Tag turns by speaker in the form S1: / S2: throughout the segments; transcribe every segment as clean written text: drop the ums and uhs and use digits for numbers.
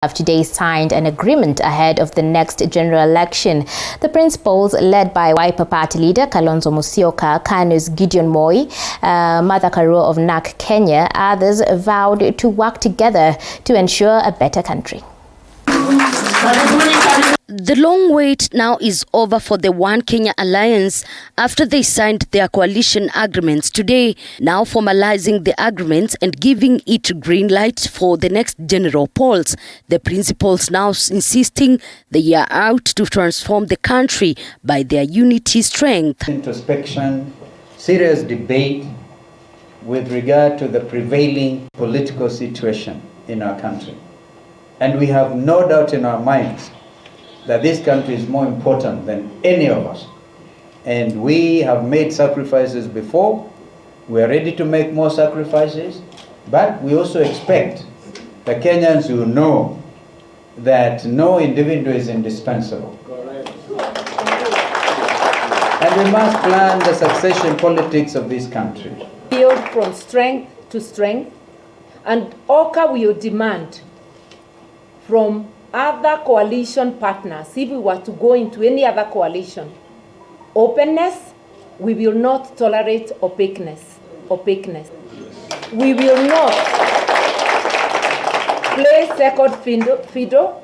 S1: have today signed an agreement ahead of the next general election. The principals, led by Wiper Party leader Kalonzo Musyoka, KANU's Gideon Moi, Martha Karua of NARC Kenya, others vowed to work together to ensure a better country.
S2: The long wait now is over for the One Kenya Alliance after they signed their coalition agreements today, now formalizing the agreements and giving it green light for the next general polls. The principals now insisting they are out to transform the country by their unity strength.
S3: Introspection, serious debate with regard to the prevailing political situation in our country. And we have no doubt in our minds that this country is more important than any of us. And we have made sacrifices before. We are ready to make more sacrifices. But we also expect the Kenyans will know that no individual is indispensable. And we must plan the succession politics of this country.
S4: Build from strength to strength. And OKA will demand from other coalition partners, if we were to go into any other coalition, openness. We will not tolerate opaqueness. We will not play second fiddle.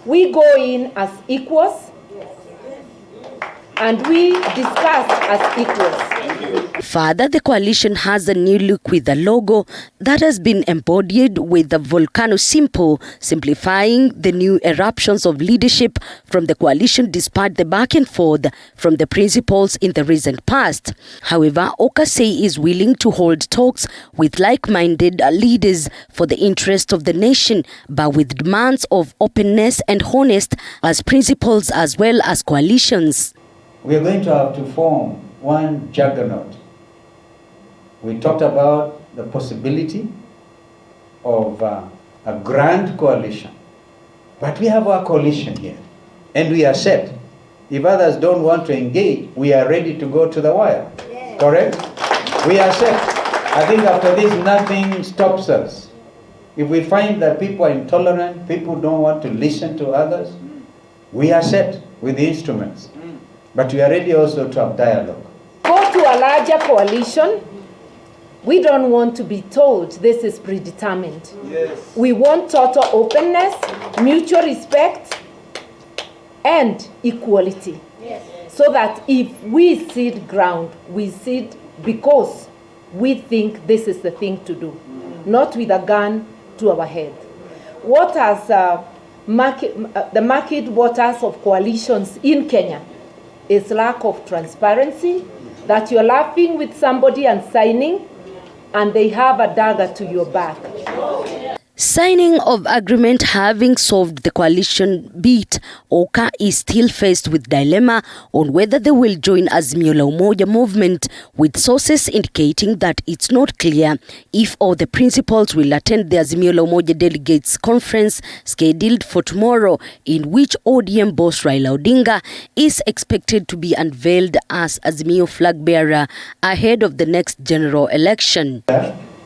S4: We go in as equals and we discuss as equals.
S2: Further, the coalition has a new look with a logo that has been embodied with the volcano symbol, simplifying the new eruptions of leadership from the coalition despite the back and forth from the principals in the recent past. However, OKA is willing to hold talks with like-minded leaders for the interest of the nation, but with demands of openness and honest as principals as well as coalitions.
S3: We are going to have to form one juggernaut. We talked about the possibility of a grand coalition. But we have our coalition here. And we are set. If others don't want to engage, we are ready to go to the wire. Yeah. Correct? We are set. I think after this, nothing stops us. If we find that people are intolerant, people don't want to listen to others, we are set with the instruments. But we are ready also to have dialogue.
S4: Go to a larger coalition. We don't want to be told this is predetermined. Yes. We want total openness, mutual respect, and equality. Yes. So that if we cede ground, we cede because we think this is the thing to do, not with a gun to our head. What has the market waters of coalitions in Kenya is lack of transparency, that you're laughing with somebody and signing, and they have a dagger to your back.
S2: Signing of agreement having solved the coalition beat, OKA is still faced with dilemma on whether they will join Azimio la Umoja movement, with sources indicating that it's not clear if all the principals will attend the Azimio la Umoja delegates conference scheduled for tomorrow, in which ODM boss Raila Odinga is expected to be unveiled as Azimio flag bearer ahead of the next general election.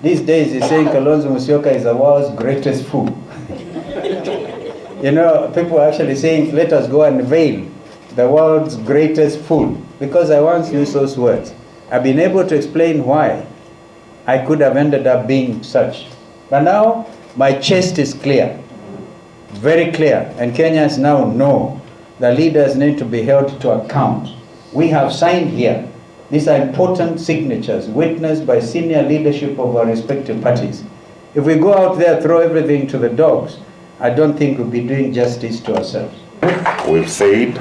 S3: These days, he's saying Kalonzo Musyoka is the world's greatest fool. You know, people are actually saying, let us go and unveil the world's greatest fool. Because I once used those words. I've been able to explain why I could have ended up being such. But now, my chest is clear. Very clear. And Kenyans now know the leaders need to be held to account. We have signed here. These are important signatures witnessed by senior leadership of our respective parties. If we go out there, throw everything to the dogs, I don't think we'll be doing justice to ourselves.
S5: We've said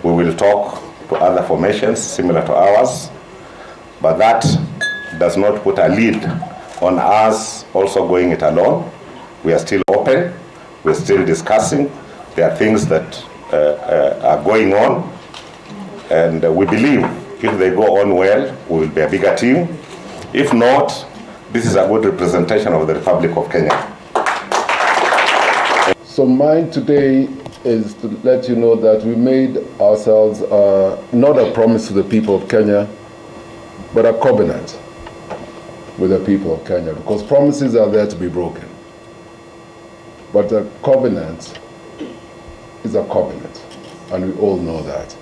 S5: we will talk to other formations similar to ours, but that does not put a lead on us also going it alone. We are still open, we're still discussing. There are things that are going on, and we believe if they go on well, we will be a bigger team. If not, this is a good representation of the Republic of Kenya.
S6: So mine today is to let you know that we made ourselves not a promise to the people of Kenya, but a covenant with the people of Kenya, because promises are there to be broken. But a covenant is a covenant, and we all know that.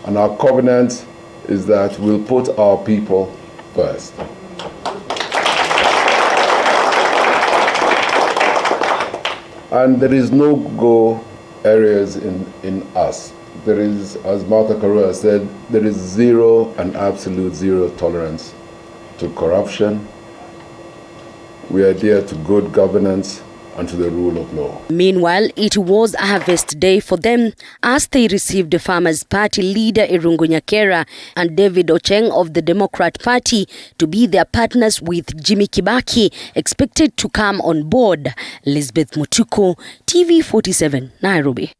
S6: And our covenant is that we'll put our people first. And there is no go areas in us. There is, as Martha Karua said, there is zero and absolute zero tolerance to corruption. We adhere to good governance and to the rule of law.
S2: Meanwhile, it was a harvest day for them as they received the Farmers' Party leader Irungu Nyakera and David Ocheng of the Democrat Party to be their partners with Jimmy Kibaki, expected to come on board. Elizabeth Mutuku, TV 47, Nairobi.